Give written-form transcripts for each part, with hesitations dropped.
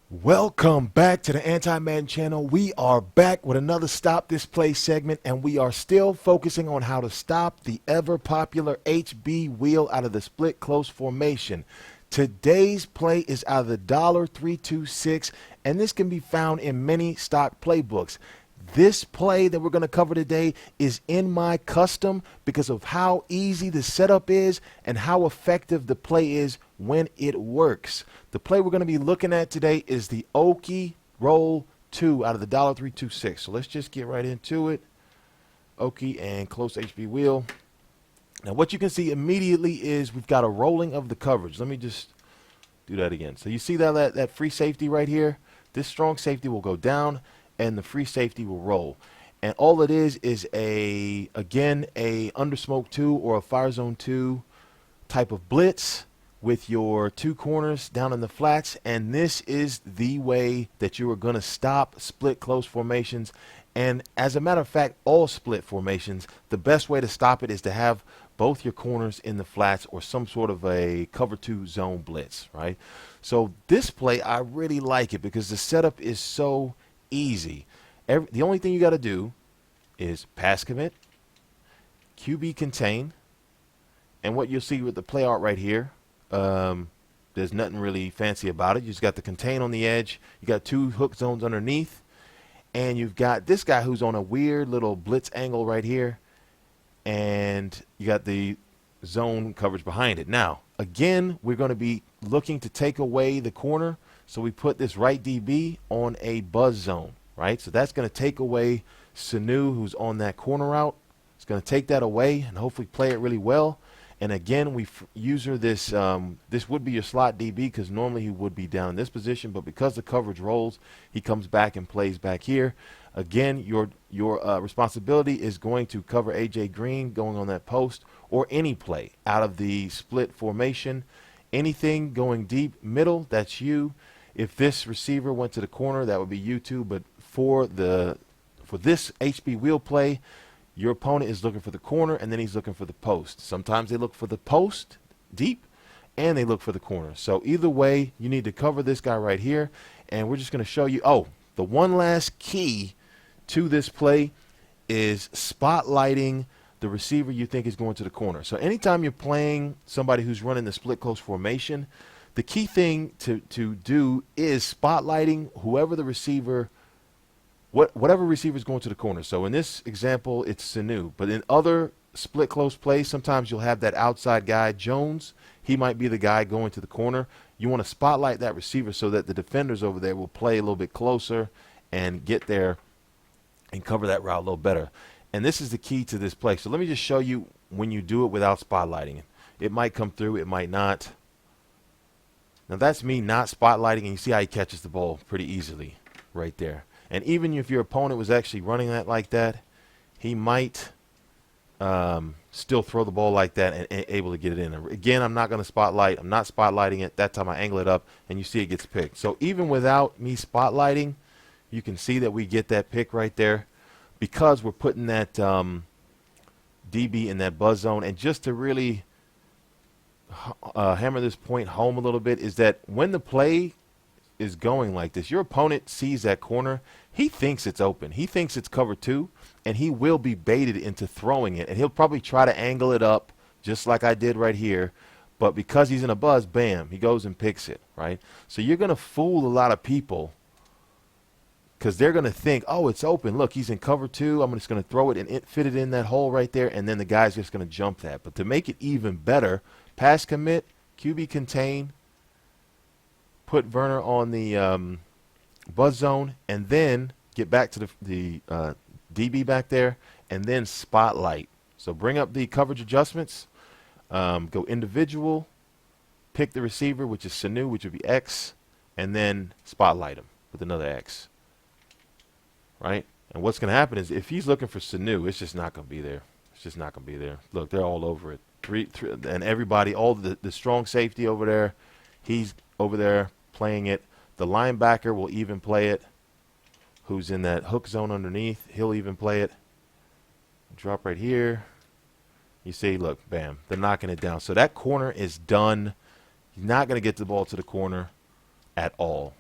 Welcome back to the Anti Madden channel. We are back with another Stop This Play segment, and we are still focusing on how to stop the ever popular HB wheel out of the split close formation. Today's play is out of the $326, and this can be found in many stock playbooks. This play that we're going to cover today is in my custom because of how easy the setup is and how effective the play is when it works. The play we're going to be looking at today is the Okie Roll 2 out of the $326. So let's just get right into it. Okie and close HB wheel. Now what you can see immediately is we've got a rolling of the coverage. Let me just do that again. So you see that free safety right here? This strong safety will go down and the free safety will roll. And all it is again, a undersmoke 2 or a fire zone 2 type of blitz with your two corners down in the flats. And this is the way that you are going to stop split close formations. And as a matter of fact, all split formations, the best way to stop it is to have both your corners in the flats or some sort of a cover 2 zone blitz, right? So this play, I really like it because the setup is so easy. The only thing you got to do is pass commit, QB contain, and what you'll see with the play art right here, there's nothing really fancy about it. You just got the contain on the edge. You got two hook zones underneath, and you've got this guy who's on a weird little blitz angle right here, and you got the zone coverage behind it. Now, again, we're going to be looking to take away the corner. So we put this right DB on a buzz zone, right? So that's going to take away Sanu, who's on that corner route. It's going to take that away and hopefully play it really well. And again, we user this. This would be your slot DB because normally he would be down in this position, but because the coverage rolls, he comes back and plays back here. Again, your responsibility is going to cover AJ Green going on that post or any play out of the split formation. Anything going deep middle, that's you. If this receiver went to the corner, that would be you too. But for this HB wheel play, your opponent is looking for the corner and then he's looking for the post. Sometimes they look for the post deep and they look for the corner. So either way, you need to cover this guy right here. And we're just going to show you, the one last key to this play is spotlighting the receiver you think is going to the corner. So anytime you're playing somebody who's running the split close formation, the key thing to do is spotlighting whoever the receiver, whatever receiver is going to the corner. So in this example, it's Sanu. But in other split close plays, sometimes you'll have that outside guy, Jones. He might be the guy going to the corner. You want to spotlight that receiver so that the defenders over there will play a little bit closer and get there and cover that route a little better. And this is the key to this play. So let me just show you when you do it without spotlighting. It might come through, it might not. Now that's me not spotlighting, and you see how he catches the ball pretty easily right there. And even if your opponent was actually running that like that, he might still throw the ball like that and able to get it in. Again, I'm not going to spotlight. I'm not spotlighting it. That time I angle it up, and you see it gets picked. So even without me spotlighting, you can see that we get that pick right there because we're putting that DB in that buzz zone. And just to really hammer this point home a little bit is that when the play is going like this, your opponent sees that corner, he thinks it's open. He thinks it's cover 2, and he will be baited into throwing it. And he'll probably try to angle it up just like I did right here. But because he's in a buzz, bam, he goes and picks it, right? So you're going to fool a lot of people because they're going to think, oh, it's open. Look, he's in cover 2. I'm just going to throw it and fit it in that hole right there, and then the guy's just going to jump that. But to make it even better, pass commit, QB contain, put Werner on the buzz zone, and then get back to the DB back there, and then spotlight. So bring up the coverage adjustments, go individual, pick the receiver, which is Sanu, which would be X, and then spotlight him with another X. Right? And what's going to happen is if he's looking for Sanu, it's just not going to be there. It's just not going to be there. Look, they're all over it. Three, and everybody, all the strong safety over there, he's over there playing it. The linebacker will even play it, who's in that hook zone underneath. He'll even play it. Drop right here. You see, look, bam, they're knocking it down. So that corner is done. He's not going to get the ball to the corner at all.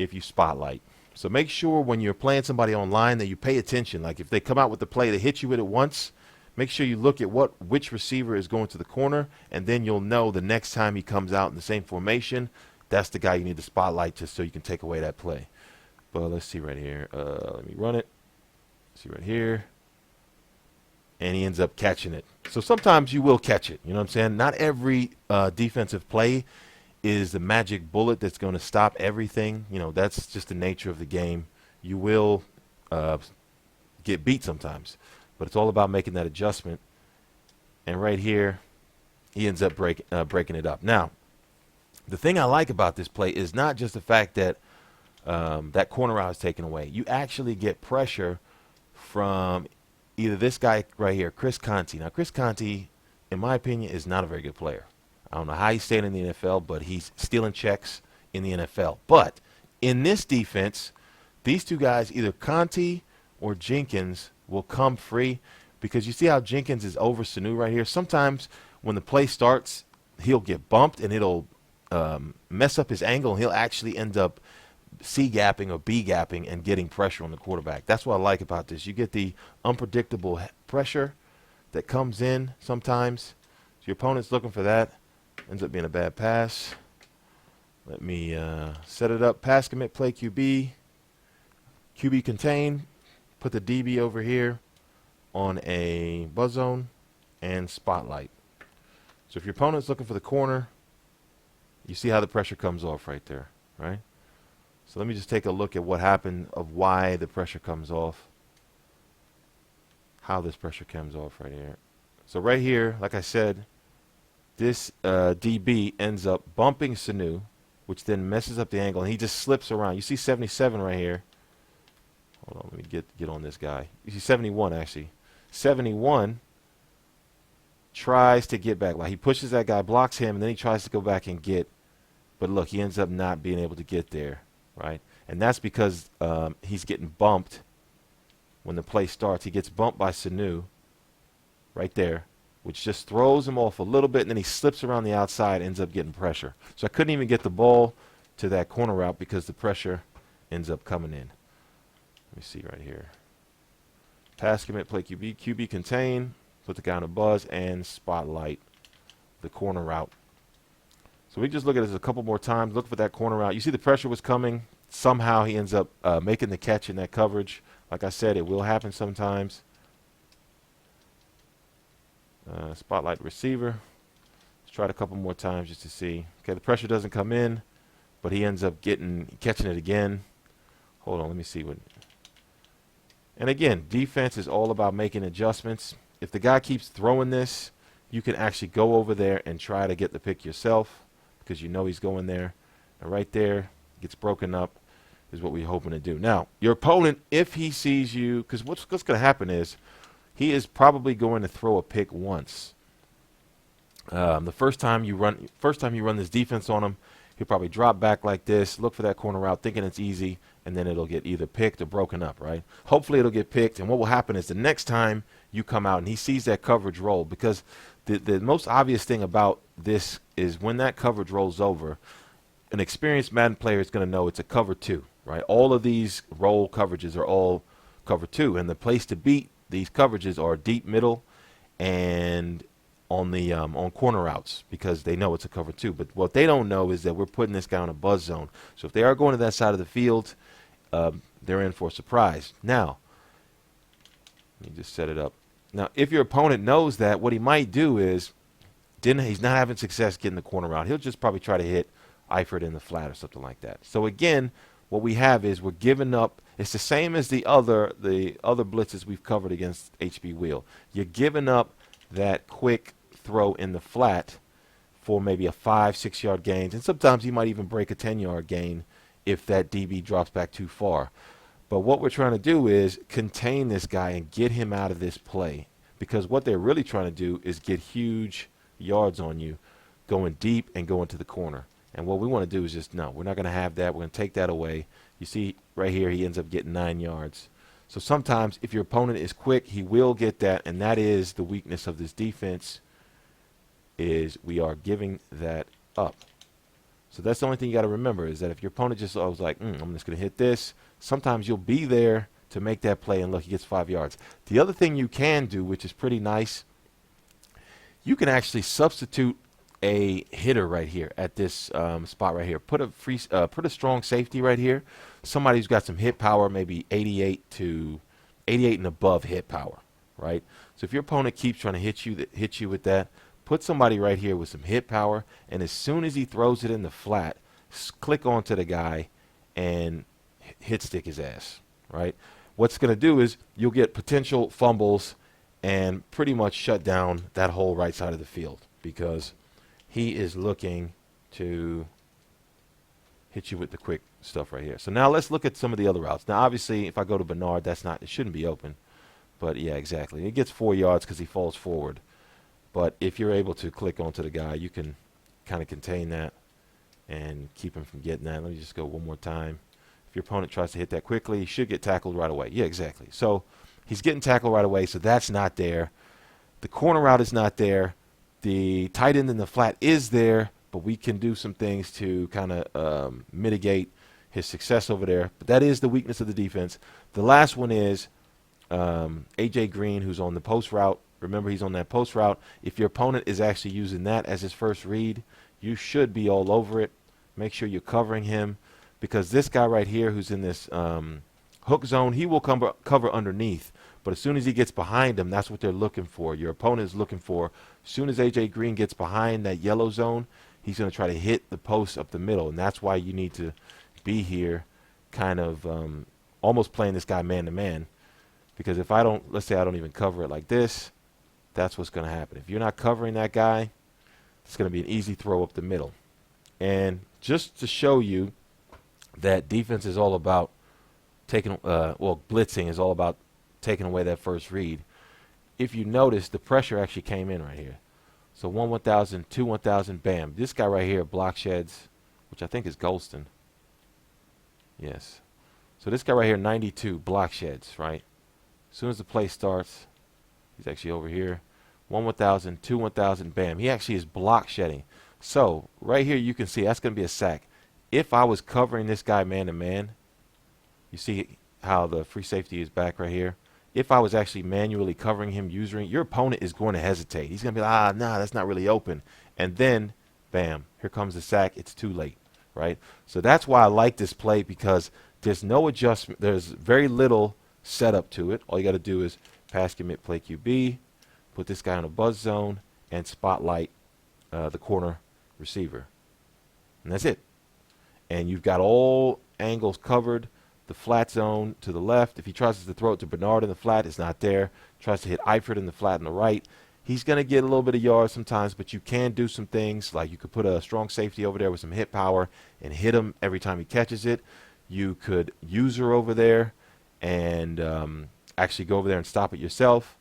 if you spotlight. So make sure when you're playing somebody online that you pay attention. Like if they come out with the play, they hit you with it once, make sure you look at which receiver is going to the corner, and then you'll know the next time he comes out in the same formation, that's the guy you need to spotlight just so you can take away that play. But let's see right here. Let me run it. See right here. And he ends up catching it. So sometimes you will catch it. You know what I'm saying? Not every defensive play is the magic bullet that's going to stop everything. You know, that's just the nature of the game. You will get beat sometimes. But it's all about making that adjustment. And right here, he ends up breaking it up. Now, the thing I like about this play is not just the fact that that corner route is taken away. You actually get pressure from either this guy right here, Chris Conte. Now, Chris Conte, in my opinion, is not a very good player. I don't know how he's staying in the NFL, but he's stealing checks in the NFL. But in this defense, these two guys, either Conte or Jenkins, will come free, because you see how Jenkins is over Sanu right here. Sometimes when the play starts, he'll get bumped and it'll mess up his angle, and he'll actually end up C-gapping or B-gapping and getting pressure on the quarterback. That's what I like about this. You get the unpredictable pressure that comes in sometimes. So your opponent's looking for that. Ends up being a bad pass. Let me set it up. Pass commit, play QB. QB contain. Put the DB over here on a buzz zone and spotlight. So if your opponent's looking for the corner, you see how the pressure comes off right there, right? So let me just take a look at what happened, of why the pressure comes off. How this pressure comes off right here. So right here, like I said, this DB ends up bumping Sanu, which then messes up the angle, and he just slips around. You see 77 right here. Hold on, let me get on this guy. You see 71 actually. 71 tries to get back. Like he pushes that guy, blocks him, and then he tries to go back and get. But look, he ends up not being able to get there, right? And that's because he's getting bumped when the play starts. He gets bumped by Sanu right there, which just throws him off a little bit, and then he slips around the outside, ends up getting pressure. So I couldn't even get the ball to that corner route because the pressure ends up coming in. Let me see right here. Pass commit, play QB. QB contain. Put the guy on a buzz and spotlight the corner route. So we just look at this a couple more times. Look for that corner route. You see the pressure was coming. Somehow he ends up making the catch in that coverage. Like I said, it will happen sometimes. Spotlight receiver. Let's try it a couple more times just to see. Okay, the pressure doesn't come in, but he ends up catching it again. Hold on, let me see what. And again, defense is all about making adjustments. If the guy keeps throwing this, you can actually go over there and try to get the pick yourself, because you know he's going there. And right there, gets broken up, is what we're hoping to do. Now, your opponent, if he sees you, because what's going to happen is he is probably going to throw a pick once. The first time you run this defense on him, he'll probably drop back like this, look for that corner route, thinking it's easy, and then it'll get either picked or broken up, right? Hopefully it'll get picked, and what will happen is the next time you come out and he sees that coverage roll, because the most obvious thing about this is when that coverage rolls over, an experienced Madden player is going to know it's a cover two, right? All of these roll coverages are all cover two, and the place to beat these coverages are deep middle and on the on corner routes, because they know it's a cover two. But what they don't know is that we're putting this guy on a buzz zone. So if they are going to that side of the field, they're in for a surprise. Now, let me just set it up. Now, if your opponent knows that, what he might do is, he's not having success getting the corner route, he'll just probably try to hit Eifert in the flat or something like that. So again, what we have is we're giving up. It's the same as the other blitzes we've covered against HB Wheel. You're giving up that quick throw in the flat for maybe a 5-6 yard gain, and sometimes you might even break a 10-yard gain if that DB drops back too far. But what we're trying to do is contain this guy and get him out of this play, because what they're really trying to do is get huge yards on you, going deep and going to the corner. And what we want to do is just, no, we're not going to have that. We're going to take that away. You see right here, he ends up getting 9 yards. So sometimes if your opponent is quick, he will get that, and that is the weakness of this defense, is we are giving that up. So that's the only thing you got to remember is that if your opponent just was like, I'm just going to hit this, sometimes you'll be there to make that play, and look, he gets 5 yards. The other thing you can do, which is pretty nice, you can actually substitute a hitter right here at this spot right here. Put a strong safety right here. Somebody who's got some hit power, maybe 88 and above hit power, right? So if your opponent keeps trying to hit you with that, put somebody right here with some hit power, and as soon as he throws it in the flat, click onto the guy and hit stick his ass, right? What's going to do is you'll get potential fumbles and pretty much shut down that whole right side of the field because he is looking to hit you with the quick stuff right here. So now let's look at some of the other routes. Now, obviously, if I go to Bernard, it shouldn't be open. But, yeah, exactly. It gets 4 yards because he falls forward. But if you're able to click onto the guy, you can kind of contain that and keep him from getting that. Let me just go one more time. If your opponent tries to hit that quickly, he should get tackled right away. Yeah, exactly. So he's getting tackled right away, so that's not there. The corner route is not there. The tight end in the flat is there, but we can do some things to kind of mitigate his success over there. But that is the weakness of the defense. The last one is A.J. Green, who's on the post route. Remember, he's on that post route. If your opponent is actually using that as his first read, you should be all over it. Make sure you're covering him because this guy right here who's in this hook zone, he will cover underneath. But as soon as he gets behind him, that's what they're looking for. Your opponent is looking for. As soon as A.J. Green gets behind that yellow zone, he's going to try to hit the post up the middle. And that's why you need to be here kind of almost playing this guy man-to-man. Because if let's say I don't even cover it like this, that's what's going to happen. If you're not covering that guy, it's going to be an easy throw up the middle. And just to show you that defense is all about blitzing is all about taking away that first read. If you notice, the pressure actually came in right here. So 1,000, 2, 1,000, bam. This guy right here, block sheds, which I think is Golston. Yes. So this guy right here, 92, block sheds, right? As soon as the play starts, he's actually over here. 1,000, 2, 1,000, bam. He actually is block shedding. So right here you can see that's going to be a sack. If I was covering this guy man-to-man, you see how the free safety is back right here. If I was actually manually covering him your opponent is going to hesitate. He's going to be like, nah, that's not really open. And then, bam, here comes the sack. It's too late, right? So that's why I like this play because there's no adjustment. There's very little setup to it. All you got to do is pass commit play QB, put this guy in a buzz zone, and spotlight the corner receiver. And that's it. And you've got all angles covered. The flat zone to the left. If he tries to throw it to Bernard in the flat, it's not there. Tries to hit Eifert in the flat on the right. He's going to get a little bit of yards sometimes, but you can do some things like you could put a strong safety over there with some hit power and hit him every time he catches it. You could user over there and actually go over there and stop it yourself.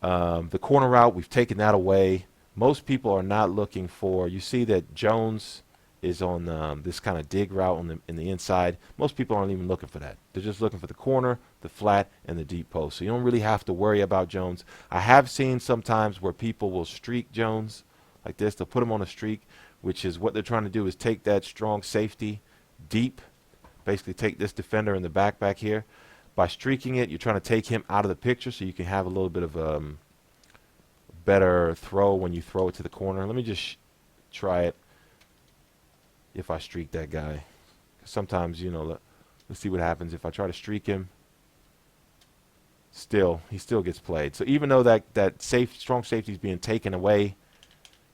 The corner route, we've taken that away. Most people are not looking for, you see that Jones is on this kind of dig route in the inside. Most people aren't even looking for that. They're just looking for the corner, the flat, and the deep post. So you don't really have to worry about Jones. I have seen sometimes where people will streak Jones like this. They'll put him on a streak, which is what they're trying to do is take that strong safety deep, basically take this defender in the back here. By streaking it, you're trying to take him out of the picture so you can have a little bit of better throw when you throw it to the corner. Let me just try it. If I streak that guy, sometimes, let's see what happens if I try to streak him. He still gets played. So even though that strong safety is being taken away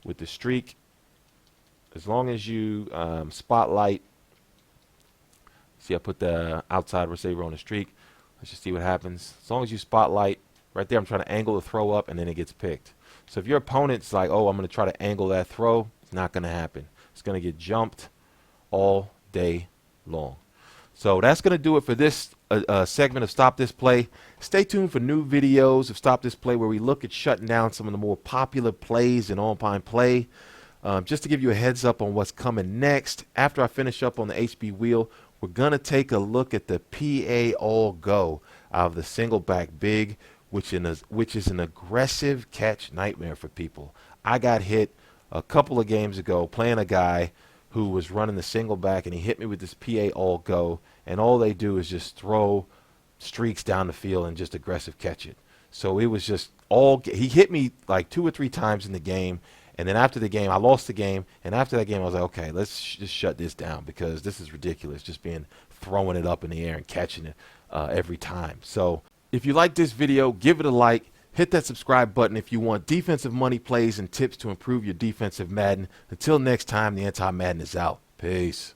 with the streak, as long as you spotlight, see I put the outside receiver on the streak. Let's just see what happens. As long as you spotlight, right there I'm trying to angle the throw up and then it gets picked. So if your opponent's like, oh, I'm going to try to angle that throw, it's not going to happen. It's going to get jumped all day long. So that's going to do it for this segment of Stop This Play. Stay tuned for new videos of Stop This Play where we look at shutting down some of the more popular plays in on-pine play. Just to give you a heads up on what's coming next, after I finish up on the HB wheel, we're going to take a look at the PA All Go out of the single back big, which is an aggressive catch nightmare for people. I got hit a couple of games ago playing a guy who was running the single back, and he hit me with this PA all go, and all they do is just throw streaks down the field and just aggressive catch it. So it was just he hit me like 2 or 3 times in the game. And then after the game, I lost the game. And after that game, I was like, okay, let's just shut this down because this is ridiculous, just throwing it up in the air and catching it every time. So if you like this video, give it a like. Hit that subscribe button if you want defensive money plays and tips to improve your defensive Madden. Until next time, the Anti Madden is out. Peace.